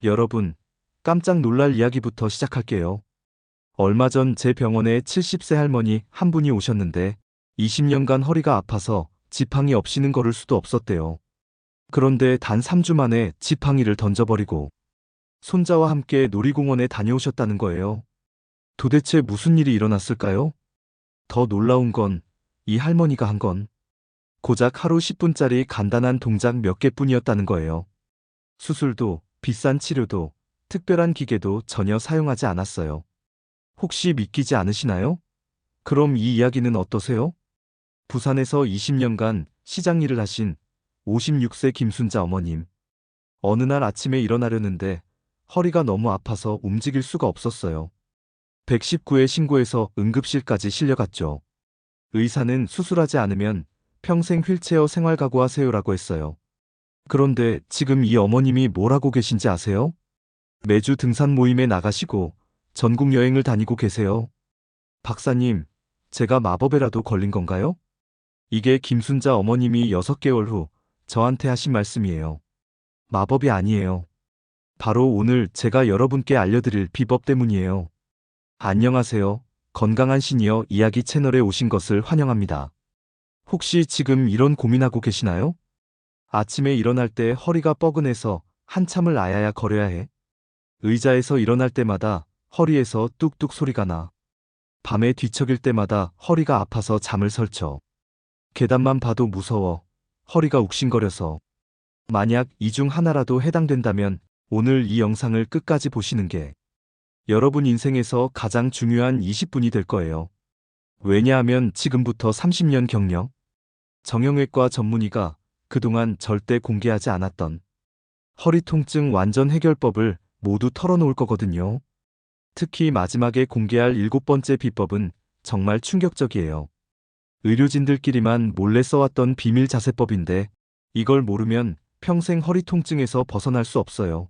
여러분, 깜짝 놀랄 이야기부터 시작할게요. 얼마 전 제 병원에 70세 할머니 한 분이 오셨는데 20년간 허리가 아파서 지팡이 없이는 걸을 수도 없었대요. 그런데 단 3주 만에 지팡이를 던져버리고 손자와 함께 놀이공원에 다녀오셨다는 거예요. 도대체 무슨 일이 일어났을까요? 더 놀라운 건 이 할머니가 한 건 고작 하루 10분짜리 간단한 동작 몇 개뿐이었다는 거예요. 수술도 비싼 치료도 특별한 기계도 전혀 사용하지 않았어요. 혹시 믿기지 않으시나요? 그럼 이 이야기는 어떠세요? 부산에서 20년간 시장 일을 하신 56세 김순자 어머님. 어느 날 아침에 일어나려는데 허리가 너무 아파서 움직일 수가 없었어요. 119에 신고해서 응급실까지 실려갔죠. 의사는 수술하지 않으면 평생 휠체어 생활 각오하세요라고 했어요. 그런데 지금 이 어머님이 뭘 하고 계신지 아세요? 매주 등산 모임에 나가시고 전국 여행을 다니고 계세요. 박사님, 제가 마법에라도 걸린 건가요? 이게 김순자 어머님이 6개월 후 저한테 하신 말씀이에요. 마법이 아니에요. 바로 오늘 제가 여러분께 알려드릴 비법 때문이에요. 안녕하세요. 건강한 시니어 이야기 채널에 오신 것을 환영합니다. 혹시 지금 이런 고민하고 계시나요? 아침에 일어날 때 허리가 뻐근해서 한참을 아야야 거려야 해. 의자에서 일어날 때마다 허리에서 뚝뚝 소리가 나. 밤에 뒤척일 때마다 허리가 아파서 잠을 설쳐. 계단만 봐도 무서워. 허리가 욱신거려서. 만약 이 중 하나라도 해당된다면 오늘 이 영상을 끝까지 보시는 게 여러분 인생에서 가장 중요한 20분이 될 거예요. 왜냐하면 지금부터 30년 경력, 정형외과 전문의가 그동안 절대 공개하지 않았던 허리 통증 완전 해결법을 모두 털어놓을 거거든요. 특히 마지막에 공개할 7번째 비법은 정말 충격적이에요. 의료진들끼리만 몰래 써왔던 비밀 자세법인데 이걸 모르면 평생 허리 통증에서 벗어날 수 없어요.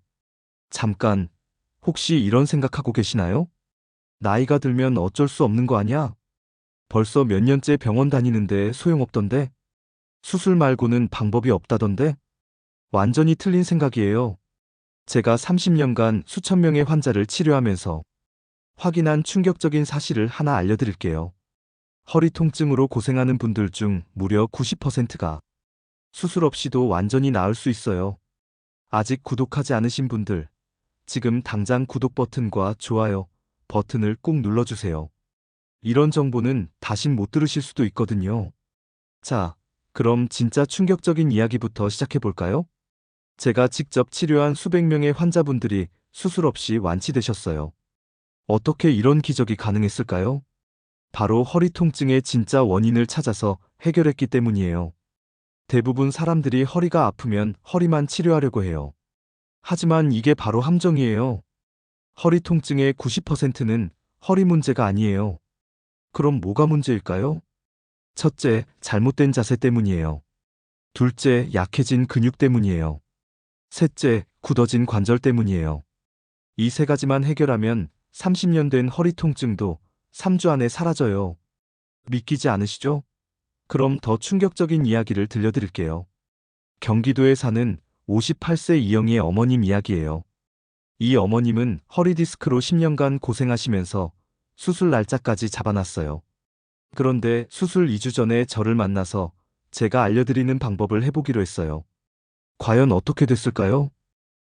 잠깐, 혹시 이런 생각하고 계시나요? 나이가 들면 어쩔 수 없는 거 아니야? 벌써 몇 년째 병원 다니는데 소용없던데? 수술 말고는 방법이 없다던데? 완전히 틀린 생각이에요. 제가 30년간 수천 명의 환자를 치료하면서 확인한 충격적인 사실을 하나 알려드릴게요. 허리 통증으로 고생하는 분들 중 무려 90%가 수술 없이도 완전히 나을 수 있어요. 아직 구독하지 않으신 분들, 지금 당장 구독 버튼과 좋아요 버튼을 꾹 눌러주세요. 이런 정보는 다신 못 들으실 수도 있거든요. 자, 그럼 진짜 충격적인 이야기부터 시작해볼까요? 제가 직접 치료한 수백 명의 환자분들이 수술 없이 완치되셨어요. 어떻게 이런 기적이 가능했을까요? 바로 허리 통증의 진짜 원인을 찾아서 해결했기 때문이에요. 대부분 사람들이 허리가 아프면 허리만 치료하려고 해요. 하지만 이게 바로 함정이에요. 허리 통증의 90%는 허리 문제가 아니에요. 그럼 뭐가 문제일까요? 첫째, 잘못된 자세 때문이에요. 둘째, 약해진 근육 때문이에요. 셋째, 굳어진 관절 때문이에요. 이 세 가지만 해결하면 30년 된 허리 통증도 3주 안에 사라져요. 믿기지 않으시죠? 그럼 더 충격적인 이야기를 들려드릴게요. 경기도에 사는 58세 이영희의 어머님 이야기예요. 이 어머님은 허리 디스크로 10년간 고생하시면서 수술 날짜까지 잡아놨어요. 그런데 수술 2주 전에 저를 만나서 제가 알려드리는 방법을 해보기로 했어요. 과연 어떻게 됐을까요?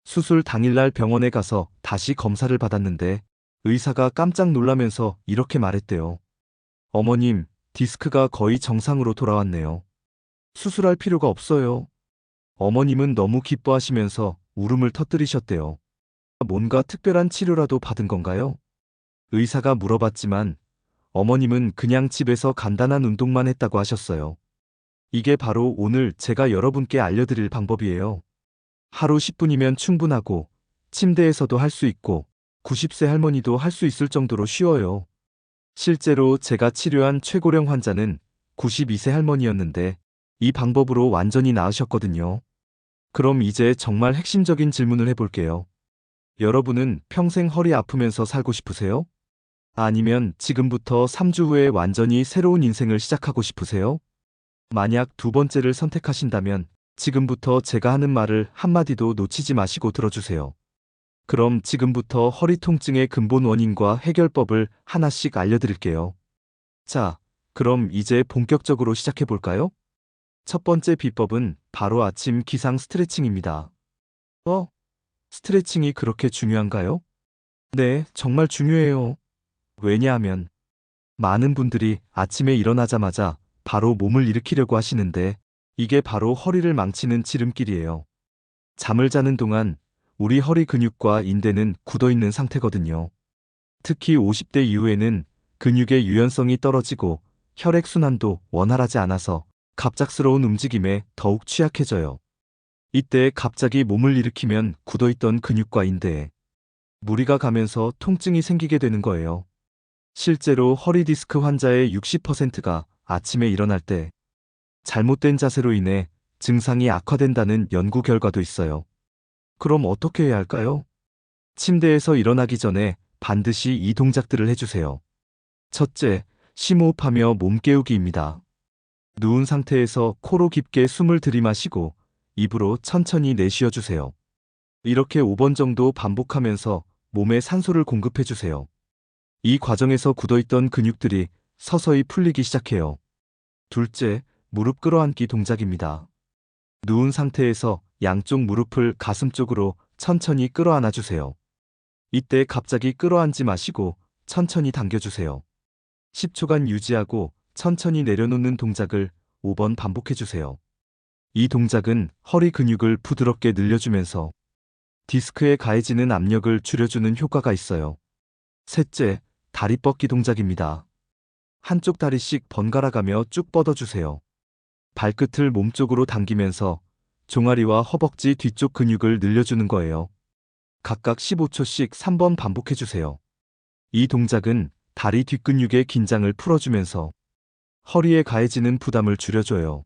수술 당일날 병원에 가서 다시 검사를 받았는데 의사가 깜짝 놀라면서 이렇게 말했대요. 어머님, 디스크가 거의 정상으로 돌아왔네요. 수술할 필요가 없어요. 어머님은 너무 기뻐하시면서 울음을 터뜨리셨대요. 뭔가 특별한 치료라도 받은 건가요? 의사가 물어봤지만 어머님은 그냥 집에서 간단한 운동만 했다고 하셨어요. 이게 바로 오늘 제가 여러분께 알려드릴 방법이에요. 하루 10분이면 충분하고 침대에서도 할 수 있고 90세 할머니도 할 수 있을 정도로 쉬워요. 실제로 제가 치료한 최고령 환자는 92세 할머니였는데 이 방법으로 완전히 나으셨거든요. 그럼 이제 정말 핵심적인 질문을 해볼게요. 여러분은 평생 허리 아프면서 살고 싶으세요? 아니면 지금부터 3주 후에 완전히 새로운 인생을 시작하고 싶으세요? 만약 두 번째를 선택하신다면 지금부터 제가 하는 말을 한마디도 놓치지 마시고 들어주세요. 그럼 지금부터 허리 통증의 근본 원인과 해결법을 하나씩 알려드릴게요. 자, 그럼 이제 본격적으로 시작해 볼까요? 첫 번째 비법은 바로 아침 기상 스트레칭입니다. 어? 스트레칭이 그렇게 중요한가요? 네, 정말 중요해요. 왜냐하면 많은 분들이 아침에 일어나자마자 바로 몸을 일으키려고 하시는데 이게 바로 허리를 망치는 지름길이에요. 잠을 자는 동안 우리 허리 근육과 인대는 굳어 있는 상태거든요. 특히 50대 이후에는 근육의 유연성이 떨어지고 혈액순환도 원활하지 않아서 갑작스러운 움직임에 더욱 취약해져요. 이때 갑자기 몸을 일으키면 굳어있던 근육과 인대에 무리가 가면서 통증이 생기게 되는 거예요. 실제로 허리 디스크 환자의 60%가 아침에 일어날 때 잘못된 자세로 인해 증상이 악화된다는 연구 결과도 있어요. 그럼 어떻게 해야 할까요? 침대에서 일어나기 전에 반드시 이 동작들을 해주세요. 첫째, 심호흡하며 몸 깨우기입니다. 누운 상태에서 코로 깊게 숨을 들이마시고 입으로 천천히 내쉬어주세요. 이렇게 5번 정도 반복하면서 몸에 산소를 공급해주세요. 이 과정에서 굳어있던 근육들이 서서히 풀리기 시작해요. 둘째, 무릎 끌어안기 동작입니다. 누운 상태에서 양쪽 무릎을 가슴 쪽으로 천천히 끌어안아주세요. 이때 갑자기 끌어안지 마시고 천천히 당겨주세요. 10초간 유지하고 천천히 내려놓는 동작을 5번 반복해주세요. 이 동작은 허리 근육을 부드럽게 늘려주면서 디스크에 가해지는 압력을 줄여주는 효과가 있어요. 셋째, 다리 뻗기 동작입니다. 한쪽 다리씩 번갈아 가며 쭉 뻗어주세요. 발끝을 몸쪽으로 당기면서 종아리와 허벅지 뒤쪽 근육을 늘려주는 거예요. 각각 15초씩 3번 반복해주세요. 이 동작은 다리 뒷근육의 긴장을 풀어주면서 허리에 가해지는 부담을 줄여줘요.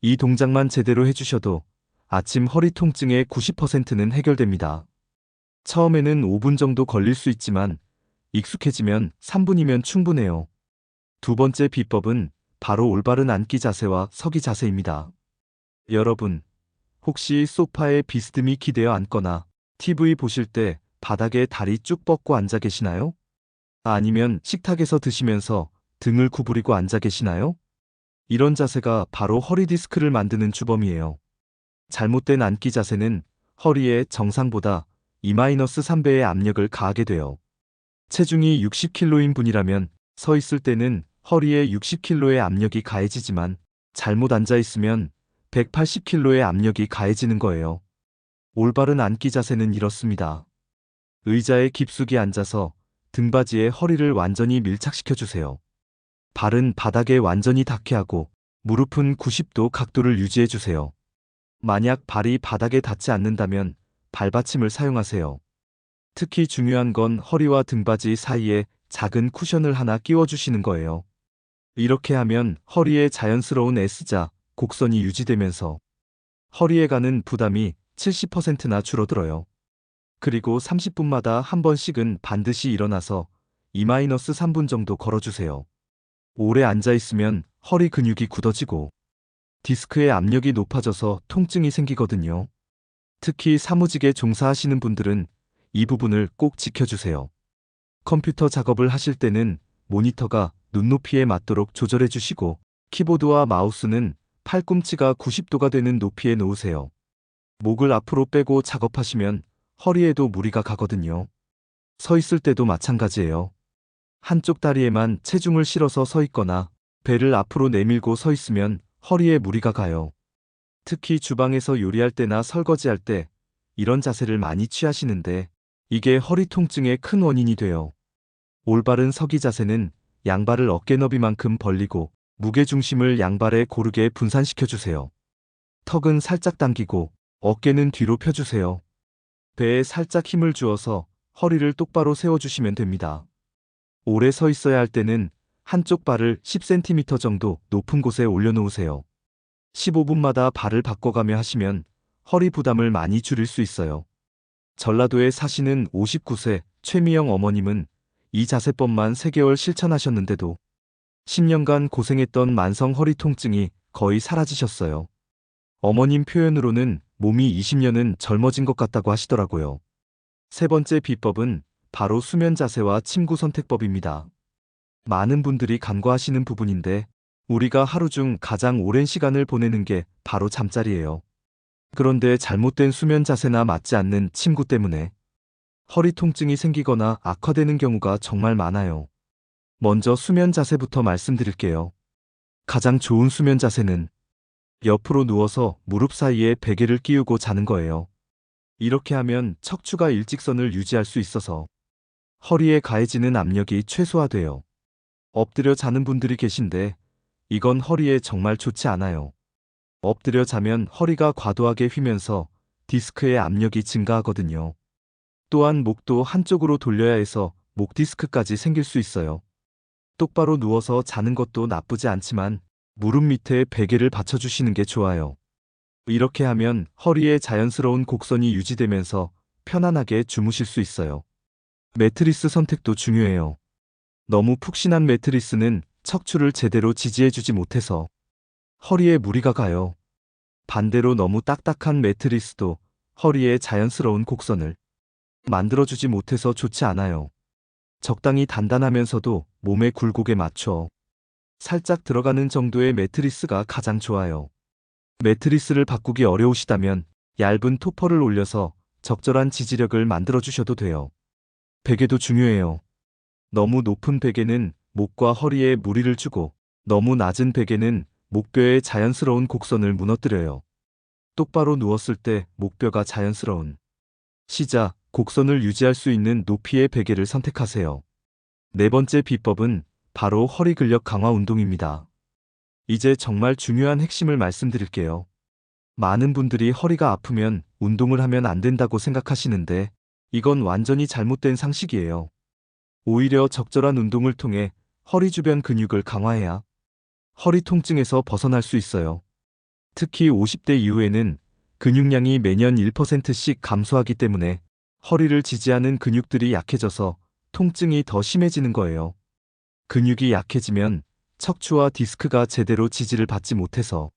이 동작만 제대로 해주셔도 아침 허리 통증의 90%는 해결됩니다. 처음에는 5분 정도 걸릴 수 있지만 익숙해지면 3분이면 충분해요. 두 번째 비법은 바로 올바른 앉기 자세와 서기 자세입니다. 여러분, 혹시 소파에 비스듬히 기대어 앉거나 TV 보실 때 바닥에 다리 쭉 뻗고 앉아 계시나요? 아니면 식탁에서 드시면서 등을 구부리고 앉아 계시나요? 이런 자세가 바로 허리 디스크를 만드는 주범이에요. 잘못된 앉기 자세는 허리에 정상보다 2-3배의 압력을 가하게 돼요. 체중이 60kg인 분이라면 서 있을 때는 허리에 60kg의 압력이 가해지지만 잘못 앉아 있으면 180kg의 압력이 가해지는 거예요. 올바른 앉기 자세는 이렇습니다. 의자에 깊숙이 앉아서 등받이에 허리를 완전히 밀착시켜주세요. 발은 바닥에 완전히 닿게 하고 무릎은 90도 각도를 유지해주세요. 만약 발이 바닥에 닿지 않는다면 발받침을 사용하세요. 특히 중요한 건 허리와 등받이 사이에 작은 쿠션을 하나 끼워주시는 거예요. 이렇게 하면 허리에 자연스러운 S자, 곡선이 유지되면서 허리에 가는 부담이 70%나 줄어들어요. 그리고 30분마다 한 번씩은 반드시 일어나서 2-3분 정도 걸어주세요. 오래 앉아있으면 허리 근육이 굳어지고 디스크의 압력이 높아져서 통증이 생기거든요. 특히 사무직에 종사하시는 분들은 이 부분을 꼭 지켜주세요. 컴퓨터 작업을 하실 때는 모니터가 눈높이에 맞도록 조절해 주시고 키보드와 마우스는 팔꿈치가 90도가 되는 높이에 놓으세요. 목을 앞으로 빼고 작업하시면 허리에도 무리가 가거든요. 서 있을 때도 마찬가지예요. 한쪽 다리에만 체중을 실어서 서 있거나 배를 앞으로 내밀고 서 있으면 허리에 무리가 가요. 특히 주방에서 요리할 때나 설거지할 때 이런 자세를 많이 취하시는데 이게 허리 통증의 큰 원인이 돼요. 올바른 서기 자세는 양발을 어깨 너비만큼 벌리고 무게중심을 양발에 고르게 분산시켜주세요. 턱은 살짝 당기고 어깨는 뒤로 펴주세요. 배에 살짝 힘을 주어서 허리를 똑바로 세워주시면 됩니다. 오래 서 있어야 할 때는 한쪽 발을 10cm 정도 높은 곳에 올려놓으세요. 15분마다 발을 바꿔가며 하시면 허리 부담을 많이 줄일 수 있어요. 전라도에 사시는 59세 최미영 어머님은 이 자세법만 3개월 실천하셨는데도 10년간 고생했던 만성 허리 통증이 거의 사라지셨어요. 어머님 표현으로는 몸이 20년은 젊어진 것 같다고 하시더라고요. 세 번째 비법은 바로 수면 자세와 침구 선택법입니다. 많은 분들이 간과하시는 부분인데 우리가 하루 중 가장 오랜 시간을 보내는 게 바로 잠자리예요. 그런데 잘못된 수면 자세나 맞지 않는 침구 때문에 허리 통증이 생기거나 악화되는 경우가 정말 많아요. 먼저 수면 자세부터 말씀드릴게요. 가장 좋은 수면 자세는 옆으로 누워서 무릎 사이에 베개를 끼우고 자는 거예요. 이렇게 하면 척추가 일직선을 유지할 수 있어서 허리에 가해지는 압력이 최소화돼요. 엎드려 자는 분들이 계신데 이건 허리에 정말 좋지 않아요. 엎드려 자면 허리가 과도하게 휘면서 디스크의 압력이 증가하거든요. 또한 목도 한쪽으로 돌려야 해서 목 디스크까지 생길 수 있어요. 똑바로 누워서 자는 것도 나쁘지 않지만 무릎 밑에 베개를 받쳐주시는 게 좋아요. 이렇게 하면 허리에 자연스러운 곡선이 유지되면서 편안하게 주무실 수 있어요. 매트리스 선택도 중요해요. 너무 푹신한 매트리스는 척추를 제대로 지지해주지 못해서 허리에 무리가 가요. 반대로 너무 딱딱한 매트리스도 허리에 자연스러운 곡선을 만들어주지 못해서 좋지 않아요. 적당히 단단하면서도 몸의 굴곡에 맞춰 살짝 들어가는 정도의 매트리스가 가장 좋아요. 매트리스를 바꾸기 어려우시다면 얇은 토퍼를 올려서 적절한 지지력을 만들어주셔도 돼요. 베개도 중요해요. 너무 높은 베개는 목과 허리에 무리를 주고 너무 낮은 베개는 목뼈의 자연스러운 곡선을 무너뜨려요. 똑바로 누웠을 때 목뼈가 자연스러운 시작, 곡선을 유지할 수 있는 높이의 베개를 선택하세요. 네 번째 비법은 바로 허리 근력 강화 운동입니다. 이제 정말 중요한 핵심을 말씀드릴게요. 많은 분들이 허리가 아프면 운동을 하면 안 된다고 생각하시는데 이건 완전히 잘못된 상식이에요. 오히려 적절한 운동을 통해 허리 주변 근육을 강화해야 허리 통증에서 벗어날 수 있어요. 특히 50대 이후에는 근육량이 매년 1%씩 감소하기 때문에 허리를 지지하는 근육들이 약해져서 통증이 더 심해지는 거예요. 근육이 약해지면 척추와 디스크가 제대로 지지를 받지 못해서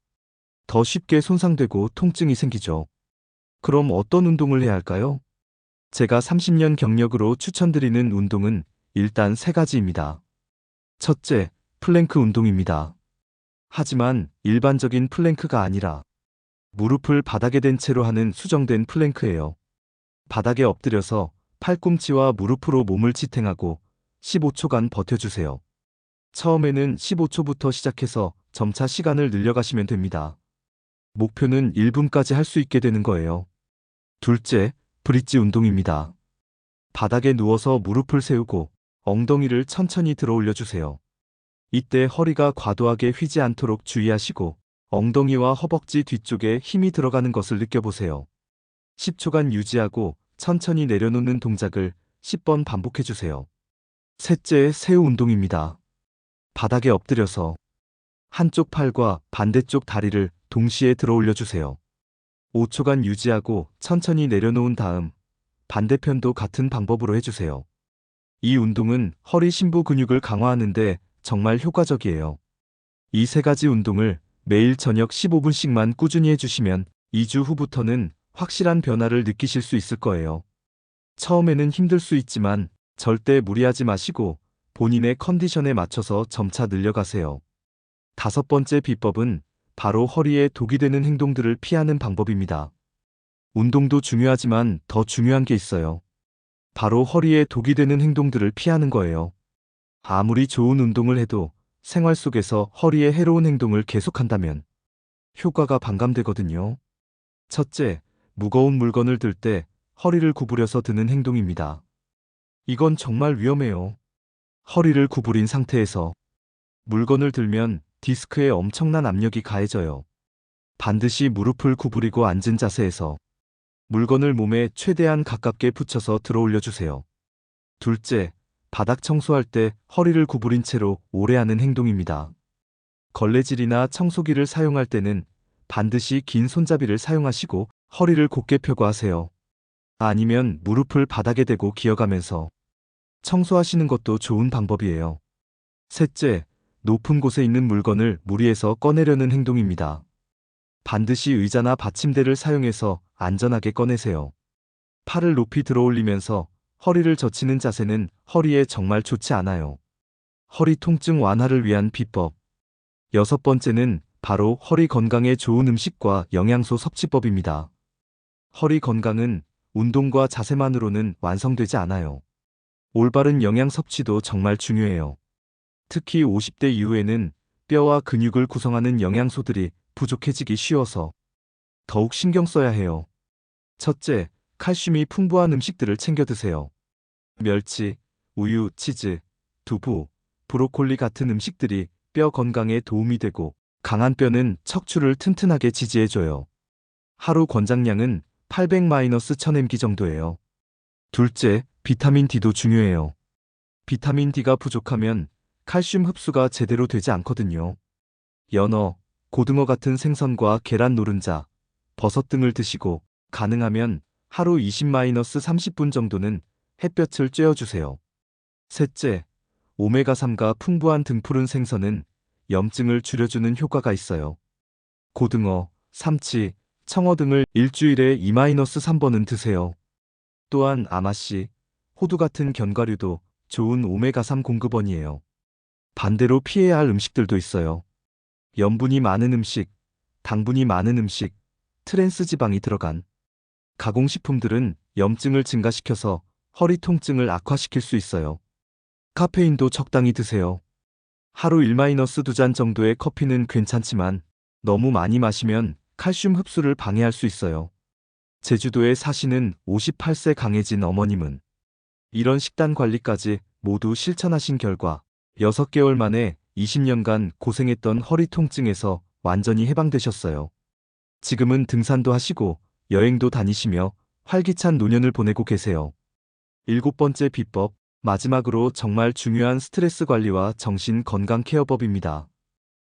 더 쉽게 손상되고 통증이 생기죠. 그럼 어떤 운동을 해야 할까요? 제가 30년 경력으로 추천드리는 운동은 일단 세 가지입니다. 첫째, 플랭크 운동입니다. 하지만 일반적인 플랭크가 아니라 무릎을 바닥에 댄 채로 하는 수정된 플랭크예요. 바닥에 엎드려서 팔꿈치와 무릎으로 몸을 지탱하고 15초간 버텨주세요. 처음에는 15초부터 시작해서 점차 시간을 늘려가시면 됩니다. 목표는 1분까지 할 수 있게 되는 거예요. 둘째, 브릿지 운동입니다. 바닥에 누워서 무릎을 세우고 엉덩이를 천천히 들어 올려주세요. 이때 허리가 과도하게 휘지 않도록 주의하시고 엉덩이와 허벅지 뒤쪽에 힘이 들어가는 것을 느껴보세요. 10초간 유지하고 천천히 내려놓는 동작을 10번 반복해주세요. 셋째, 새우 운동입니다. 바닥에 엎드려서 한쪽 팔과 반대쪽 다리를 동시에 들어 올려주세요. 5초간 유지하고 천천히 내려놓은 다음 반대편도 같은 방법으로 해주세요. 이 운동은 허리 심부 근육을 강화하는데 정말 효과적이에요. 이 세 가지 운동을 매일 저녁 15분씩만 꾸준히 해주시면 2주 후부터는 확실한 변화를 느끼실 수 있을 거예요. 처음에는 힘들 수 있지만 절대 무리하지 마시고 본인의 컨디션에 맞춰서 점차 늘려가세요. 다섯 번째 비법은 바로 허리에 독이 되는 행동들을 피하는 방법입니다. 운동도 중요하지만 더 중요한 게 있어요. 바로 허리에 독이 되는 행동들을 피하는 거예요. 아무리 좋은 운동을 해도 생활 속에서 허리에 해로운 행동을 계속한다면 효과가 반감되거든요. 첫째, 무거운 물건을 들 때 허리를 구부려서 드는 행동입니다. 이건 정말 위험해요. 허리를 구부린 상태에서 물건을 들면 디스크에 엄청난 압력이 가해져요. 반드시 무릎을 구부리고 앉은 자세에서 물건을 몸에 최대한 가깝게 붙여서 들어 올려주세요. 둘째, 바닥 청소할 때 허리를 구부린 채로 오래 하는 행동입니다. 걸레질이나 청소기를 사용할 때는 반드시 긴 손잡이를 사용하시고 허리를 곧게 펴고 하세요. 아니면 무릎을 바닥에 대고 기어가면서 청소하시는 것도 좋은 방법이에요. 셋째, 높은 곳에 있는 물건을 무리해서 꺼내려는 행동입니다. 반드시 의자나 받침대를 사용해서 안전하게 꺼내세요. 팔을 높이 들어 올리면서 허리를 젖히는 자세는 허리에 정말 좋지 않아요. 허리 통증 완화를 위한 비법. 여섯 번째는 바로 허리 건강에 좋은 음식과 영양소 섭취법입니다. 허리 건강은 운동과 자세만으로는 완성되지 않아요. 올바른 영양 섭취도 정말 중요해요. 특히 50대 이후에는 뼈와 근육을 구성하는 영양소들이 부족해지기 쉬워서 더욱 신경 써야 해요. 첫째, 칼슘이 풍부한 음식들을 챙겨 드세요. 멸치, 우유, 치즈, 두부, 브로콜리 같은 음식들이 뼈 건강에 도움이 되고 강한 뼈는 척추를 튼튼하게 지지해줘요. 하루 권장량은 800-1000mg 정도예요. 둘째, 비타민 D도 중요해요. 비타민 D가 부족하면 칼슘 흡수가 제대로 되지 않거든요. 연어, 고등어 같은 생선과 계란 노른자, 버섯 등을 드시고 가능하면 하루 20-30분 정도는 햇볕을 쬐어주세요. 셋째, 오메가3가 풍부한 등푸른 생선은 염증을 줄여주는 효과가 있어요. 고등어, 삼치, 청어 등을 일주일에 2-3번은 드세요. 또한 아마씨, 호두 같은 견과류도 좋은 오메가3 공급원이에요. 반대로 피해야 할 음식들도 있어요. 염분이 많은 음식, 당분이 많은 음식, 트랜스 지방이 들어간 가공식품들은 염증을 증가시켜서 허리 통증을 악화시킬 수 있어요. 카페인도 적당히 드세요. 하루 1-2잔 정도의 커피는 괜찮지만 너무 많이 마시면 칼슘 흡수를 방해할 수 있어요. 제주도에 사시는 58세 강혜진 어머님은 이런 식단 관리까지 모두 실천하신 결과 6개월 만에 20년간 고생했던 허리 통증에서 완전히 해방되셨어요. 지금은 등산도 하시고 여행도 다니시며 활기찬 노년을 보내고 계세요. 일곱 번째 비법, 마지막으로 정말 중요한 스트레스 관리와 정신 건강 케어법입니다.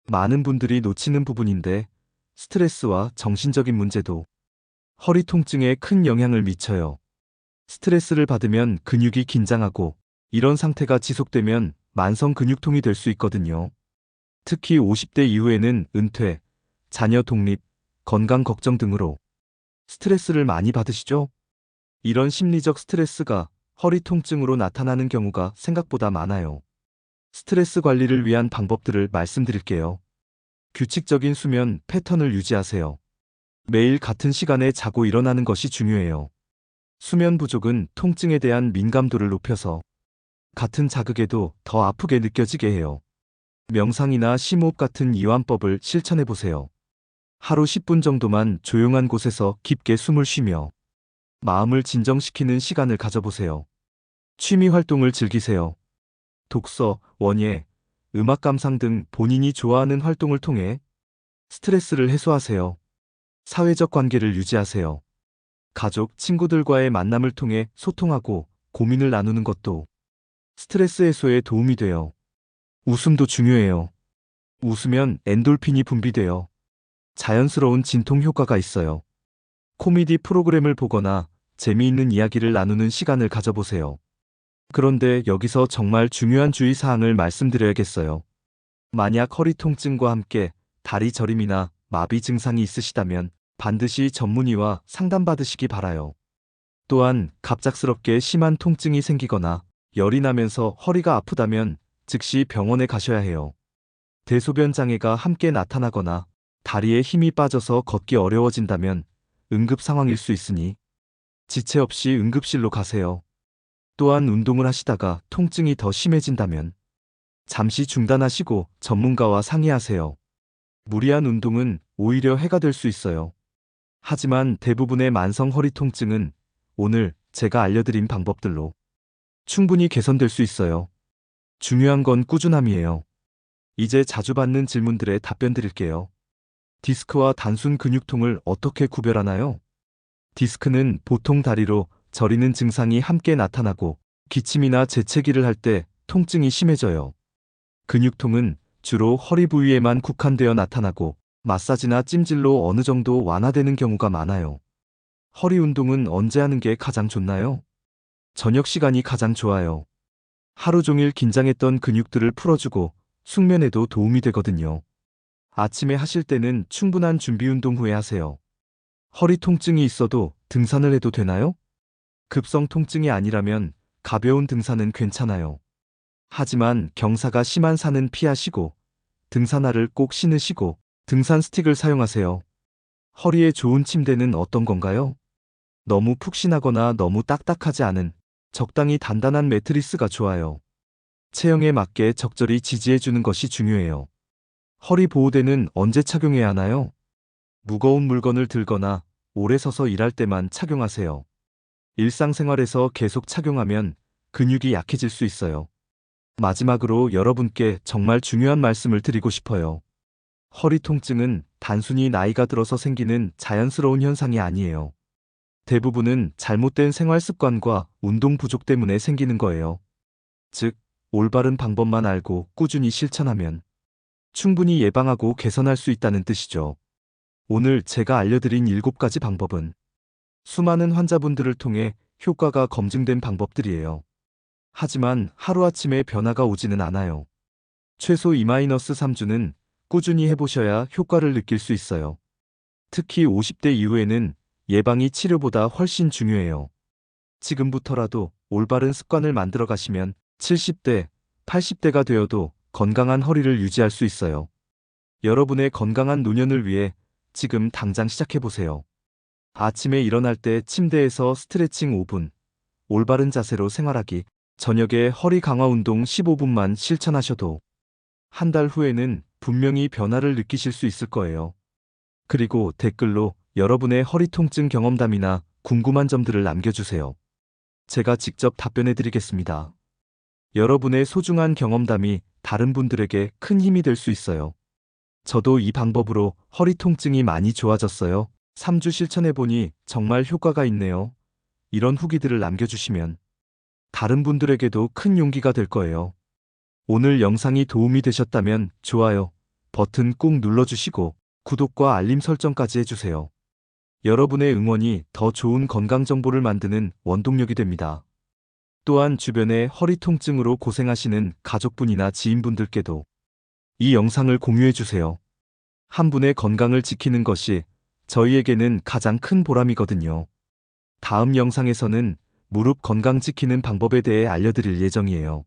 많은 분들이 놓치는 부분인데 스트레스와 정신적인 문제도 허리 통증에 큰 영향을 미쳐요. 스트레스를 받으면 근육이 긴장하고 이런 상태가 지속되면 만성 근육통이 될 수 있거든요. 특히 50대 이후에는 은퇴, 자녀 독립, 건강 걱정 등으로 스트레스를 많이 받으시죠? 이런 심리적 스트레스가 허리 통증으로 나타나는 경우가 생각보다 많아요. 스트레스 관리를 위한 방법들을 말씀드릴게요. 규칙적인 수면 패턴을 유지하세요. 매일 같은 시간에 자고 일어나는 것이 중요해요. 수면 부족은 통증에 대한 민감도를 높여서 같은 자극에도 더 아프게 느껴지게 해요. 명상이나 심호흡 같은 이완법을 실천해 보세요. 하루 10분 정도만 조용한 곳에서 깊게 숨을 쉬며 마음을 진정시키는 시간을 가져보세요. 취미 활동을 즐기세요. 독서, 원예, 음악 감상 등 본인이 좋아하는 활동을 통해 스트레스를 해소하세요. 사회적 관계를 유지하세요. 가족, 친구들과의 만남을 통해 소통하고 고민을 나누는 것도 스트레스 해소에 도움이 돼요. 웃음도 중요해요. 웃으면 엔돌핀이 분비되어 자연스러운 진통 효과가 있어요. 코미디 프로그램을 보거나 재미있는 이야기를 나누는 시간을 가져보세요. 그런데 여기서 정말 중요한 주의사항을 말씀드려야겠어요. 만약 허리 통증과 함께 다리 저림이나 마비 증상이 있으시다면 반드시 전문의와 상담받으시기 바라요. 또한 갑작스럽게 심한 통증이 생기거나 열이 나면서 허리가 아프다면 즉시 병원에 가셔야 해요. 대소변 장애가 함께 나타나거나 다리에 힘이 빠져서 걷기 어려워진다면 응급 상황일 수 있으니 지체 없이 응급실로 가세요. 또한 운동을 하시다가 통증이 더 심해진다면 잠시 중단하시고 전문가와 상의하세요. 무리한 운동은 오히려 해가 될 수 있어요. 하지만 대부분의 만성 허리 통증은 오늘 제가 알려드린 방법들로 충분히 개선될 수 있어요. 중요한 건 꾸준함이에요. 이제 자주 받는 질문들에 답변 드릴게요. 디스크와 단순 근육통을 어떻게 구별하나요? 디스크는 보통 다리로 저리는 증상이 함께 나타나고 기침이나 재채기를 할 때 통증이 심해져요. 근육통은 주로 허리 부위에만 국한되어 나타나고 마사지나 찜질로 어느 정도 완화되는 경우가 많아요. 허리 운동은 언제 하는 게 가장 좋나요? 저녁 시간이 가장 좋아요. 하루 종일 긴장했던 근육들을 풀어주고 숙면에도 도움이 되거든요. 아침에 하실 때는 충분한 준비 운동 후에 하세요. 허리 통증이 있어도 등산을 해도 되나요? 급성 통증이 아니라면 가벼운 등산은 괜찮아요. 하지만 경사가 심한 산은 피하시고 등산화를 꼭 신으시고 등산 스틱을 사용하세요. 허리에 좋은 침대는 어떤 건가요? 너무 푹신하거나 너무 딱딱하지 않은 적당히 단단한 매트리스가 좋아요. 체형에 맞게 적절히 지지해주는 것이 중요해요. 허리 보호대는 언제 착용해야 하나요? 무거운 물건을 들거나 오래 서서 일할 때만 착용하세요. 일상생활에서 계속 착용하면 근육이 약해질 수 있어요. 마지막으로 여러분께 정말 중요한 말씀을 드리고 싶어요. 허리 통증은 단순히 나이가 들어서 생기는 자연스러운 현상이 아니에요. 대부분은 잘못된 생활 습관과 운동 부족 때문에 생기는 거예요. 즉, 올바른 방법만 알고 꾸준히 실천하면 충분히 예방하고 개선할 수 있다는 뜻이죠. 오늘 제가 알려드린 7가지 방법은 수많은 환자분들을 통해 효과가 검증된 방법들이에요. 하지만 하루아침에 변화가 오지는 않아요. 최소 2-3주는 꾸준히 해보셔야 효과를 느낄 수 있어요. 특히 50대 이후에는 예방이 치료보다 훨씬 중요해요. 지금부터라도 올바른 습관을 만들어 가시면 70대, 80대가 되어도 건강한 허리를 유지할 수 있어요. 여러분의 건강한 노년을 위해 지금 당장 시작해보세요. 아침에 일어날 때 침대에서 스트레칭 5분, 올바른 자세로 생활하기, 저녁에 허리 강화 운동 15분만 실천하셔도 한 달 후에는 분명히 변화를 느끼실 수 있을 거예요. 그리고 댓글로 여러분의 허리 통증 경험담이나 궁금한 점들을 남겨주세요. 제가 직접 답변해 드리겠습니다. 여러분의 소중한 경험담이 다른 분들에게 큰 힘이 될 수 있어요. 저도 이 방법으로 허리 통증이 많이 좋아졌어요. 3주 실천해보니 정말 효과가 있네요. 이런 후기들을 남겨주시면 다른 분들에게도 큰 용기가 될 거예요. 오늘 영상이 도움이 되셨다면 좋아요 버튼 꾹 눌러주시고 구독과 알림 설정까지 해주세요. 여러분의 응원이 더 좋은 건강 정보를 만드는 원동력이 됩니다. 또한 주변에 허리 통증으로 고생하시는 가족분이나 지인분들께도 이 영상을 공유해주세요. 한 분의 건강을 지키는 것이 저희에게는 가장 큰 보람이거든요. 다음 영상에서는 무릎 건강 지키는 방법에 대해 알려드릴 예정이에요.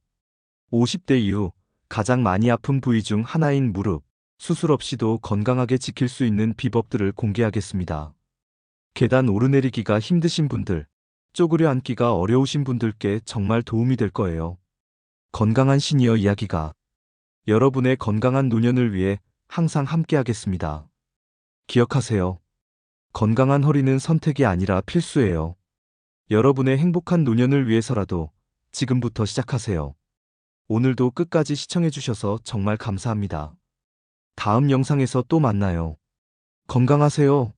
50대 이후 가장 많이 아픈 부위 중 하나인 무릎, 수술 없이도 건강하게 지킬 수 있는 비법들을 공개하겠습니다. 계단 오르내리기가 힘드신 분들, 쪼그려 앉기가 어려우신 분들께 정말 도움이 될 거예요. 건강한 시니어 이야기가 여러분의 건강한 노년을 위해 항상 함께하겠습니다. 기억하세요. 건강한 허리는 선택이 아니라 필수예요. 여러분의 행복한 노년을 위해서라도 지금부터 시작하세요. 오늘도 끝까지 시청해주셔서 정말 감사합니다. 다음 영상에서 또 만나요. 건강하세요.